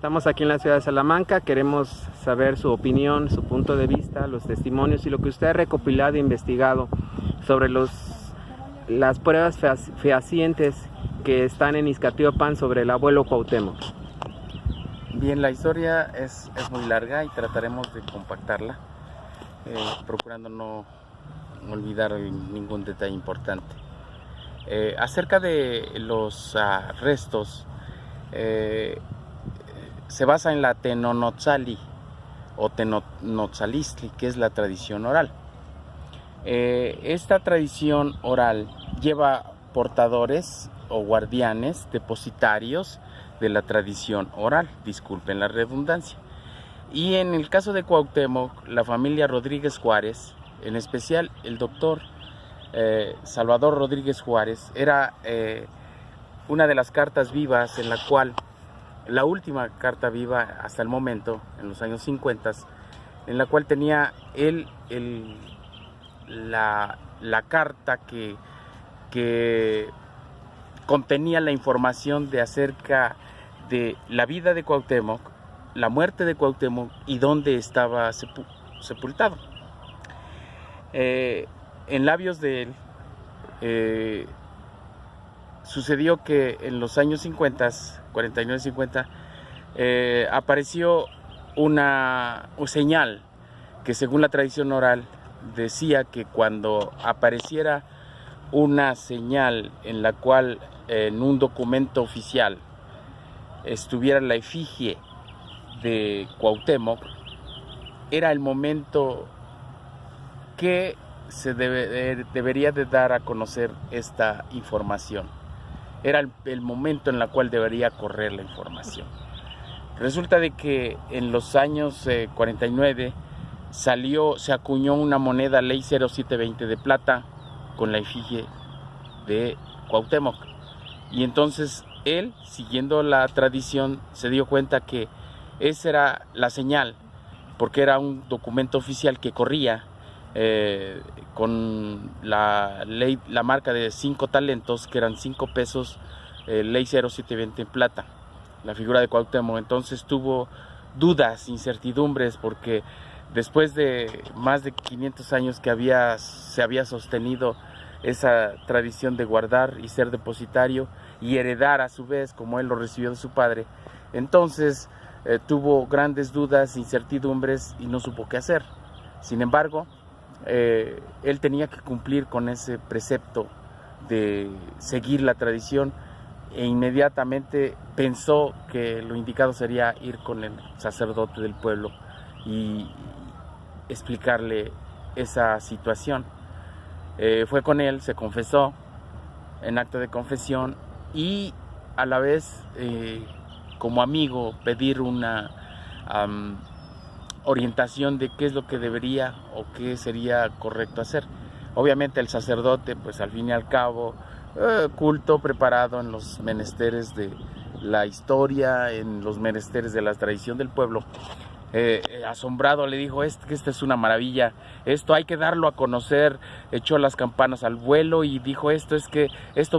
Estamos aquí en la ciudad de Salamanca, queremos saber su opinión, su punto de vista, los testimonios y lo que usted ha recopilado e investigado sobre las pruebas fehacientes que están en Izcatiopan sobre el abuelo Cuauhtémoc. Bien, la historia es muy larga y trataremos de compactarla, procurando no olvidar ningún detalle importante. Acerca de los restos, se basa en la Tenonotzali o Tenonotzalistli, que es la tradición oral. Esta tradición oral lleva portadores o guardianes, depositarios de la tradición oral, disculpen la redundancia. Y en el caso de Cuauhtémoc, la familia Rodríguez Juárez, en especial el doctor Salvador Rodríguez Juárez, era una de las cartas vivas en la cual, la última carta viva hasta el momento, en los años 50, en la cual tenía él la carta que contenía la información de acerca de la vida de Cuauhtémoc, la muerte de Cuauhtémoc y dónde estaba sepultado. En labios de él, sucedió que en los años 50, 49-50, apareció una señal que, según la tradición oral, decía que cuando apareciera una señal en la cual en un documento oficial estuviera la efigie de Cuauhtémoc, era el momento que se debería de dar a conocer esta información. Era el momento en el cual debería correr la información. Resulta de que en los años 49 se acuñó una moneda ley 0720 de plata con la efigie de Cuauhtémoc. Y entonces él, siguiendo la tradición, se dio cuenta que esa era la señal, porque era un documento oficial que corría con la marca de 5 talentos, que eran 5 pesos, ley 0720 en plata, la figura de Cuauhtémoc. Entonces tuvo dudas, incertidumbres, porque después de más de 500 años que se había sostenido esa tradición de guardar y ser depositario y heredar a su vez, como él lo recibió de su padre, entonces tuvo grandes dudas, incertidumbres y no supo qué hacer. Sin embargo, él tenía que cumplir con ese precepto de seguir la tradición, e inmediatamente pensó que lo indicado sería ir con el sacerdote del pueblo y explicarle esa situación. Fue con él, se confesó en acto de confesión y a la vez, como amigo, pedir una orientación de qué es lo que debería o qué sería correcto hacer. Obviamente el sacerdote, pues al fin y al cabo, culto, preparado en los menesteres de la historia, en los menesteres de la tradición del pueblo, asombrado le dijo que esta es una maravilla, esto hay que darlo a conocer. Echó las campanas al vuelo y dijo esto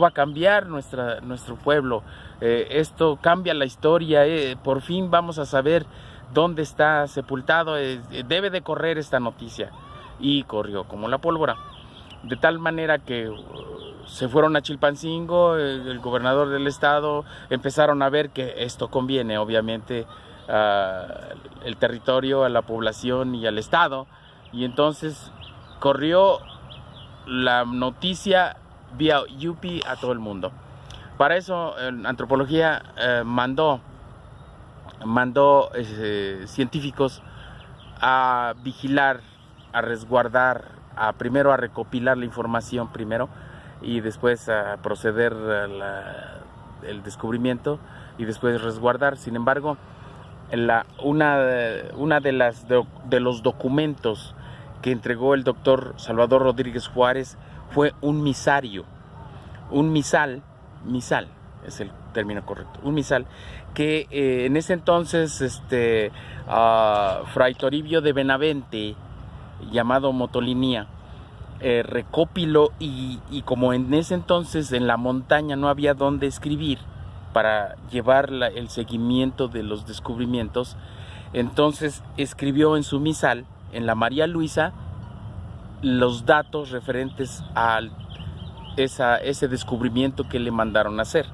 va a cambiar nuestro pueblo, esto cambia la historia, por fin vamos a saber dónde está sepultado, debe de correr esta noticia. Y corrió como la pólvora, de tal manera que se fueron a Chilpancingo, el gobernador del estado, empezaron a ver que esto conviene obviamente el territorio, a la población y al estado, y entonces corrió la noticia vía Yupi a todo el mundo. Para eso Antropología mandó científicos a vigilar, a resguardar, primero a recopilar la información primero y después a proceder el descubrimiento y después resguardar. Sin embargo, una de los documentos que entregó el doctor Salvador Rodríguez Juárez fue un misario, misal es el término correcto, un misal que en ese entonces Fray Toribio de Benavente, llamado Motolinía, recopiló, y como en ese entonces en la montaña no había dónde escribir, para llevar el seguimiento de los descubrimientos. Entonces escribió en su misal, en la María Luisa, los datos referentes a ese descubrimiento que le mandaron a hacer.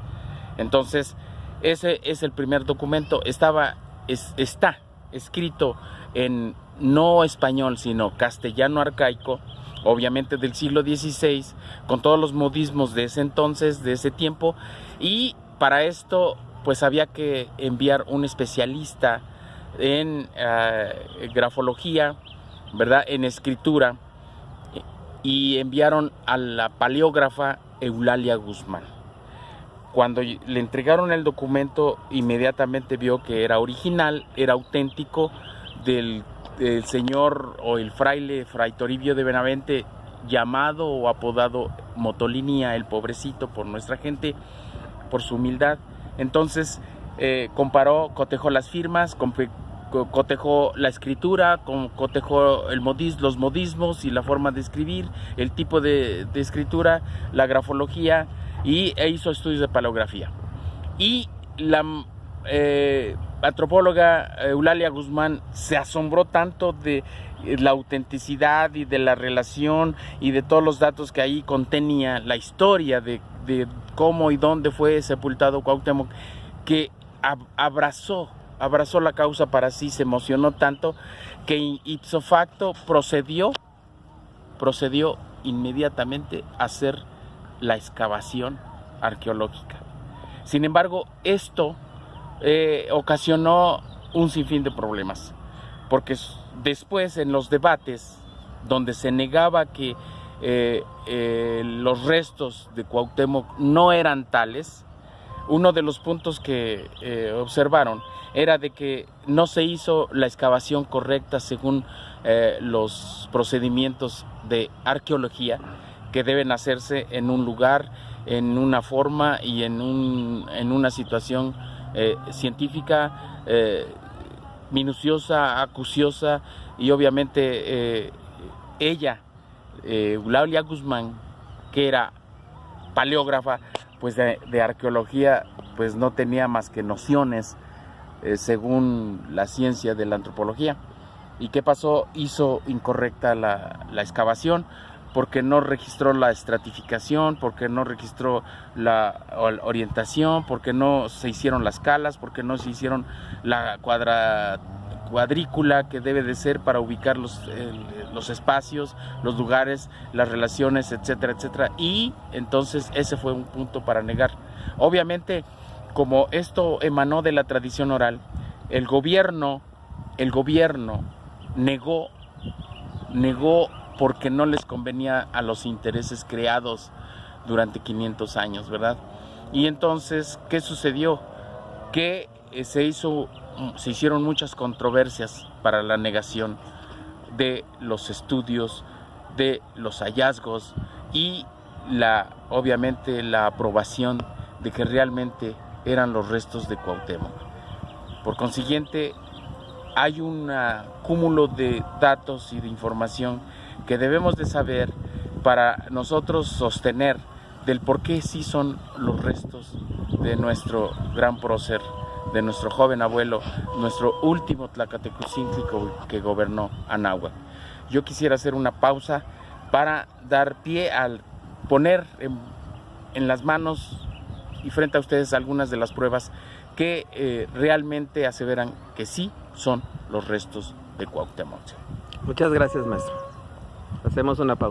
Entonces ese es el primer documento. Está escrito en no español, sino castellano arcaico, obviamente del siglo XVI, con todos los modismos de ese entonces, de ese tiempo, y para esto pues había que enviar un especialista en grafología, ¿verdad?, en escritura, y enviaron a la paleógrafa Eulalia Guzmán. Cuando le entregaron el documento, inmediatamente vio que era original, era auténtico, del señor o el fraile Fray Toribio de Benavente, llamado o apodado Motolinía, el pobrecito, por nuestra gente, por su humildad. Entonces comparó, cotejó las firmas, cotejó la escritura, cotejó los modismos y la forma de escribir, el tipo de escritura, la grafología, e hizo estudios de paleografía. Y la antropóloga Eulalia Guzmán se asombró tanto de la autenticidad y de la relación y de todos los datos que ahí contenía, la historia de cómo y dónde fue sepultado Cuauhtémoc, que abrazó la causa para sí, se emocionó tanto que ipso facto procedió inmediatamente a hacer la excavación arqueológica. Sin embargo, esto ocasionó un sinfín de problemas, porque después, en los debates donde se negaba que los restos de Cuauhtémoc no eran tales, uno de los puntos que observaron era de que no se hizo la excavación correcta según los procedimientos de arqueología que deben hacerse en un lugar, en una forma y en una situación científica, minuciosa, acuciosa, y obviamente ella, Eulalia Guzmán, que era paleógrafa, pues de arqueología, pues no tenía más que nociones según la ciencia de la antropología. ¿Y qué pasó? Hizo incorrecta la excavación, porque no registró la estratificación, porque no registró la orientación, porque no se hicieron las calas, porque no se hicieron la cuadrícula que debe de ser para ubicar los espacios, los lugares, las relaciones, etcétera, etcétera. Y entonces ese fue un punto para negar. Obviamente, como esto emanó de la tradición oral, el gobierno negó porque no les convenía a los intereses creados durante 500 años, ¿verdad? Y entonces, ¿qué sucedió? Que se hicieron muchas controversias para la negación de los estudios, de los hallazgos y obviamente la aprobación de que realmente eran los restos de Cuauhtémoc. Por consiguiente, hay un cúmulo de datos y de información que debemos de saber para nosotros sostener del por qué sí son los restos de nuestro gran prócer, de nuestro joven abuelo, nuestro último Tlacatecuicincle que gobernó Anáhuac. Yo quisiera hacer una pausa para dar pie al poner en las manos y frente a ustedes algunas de las pruebas que realmente aseveran que sí son los restos de Cuauhtémoc. Muchas gracias, maestro. Hacemos una pausa.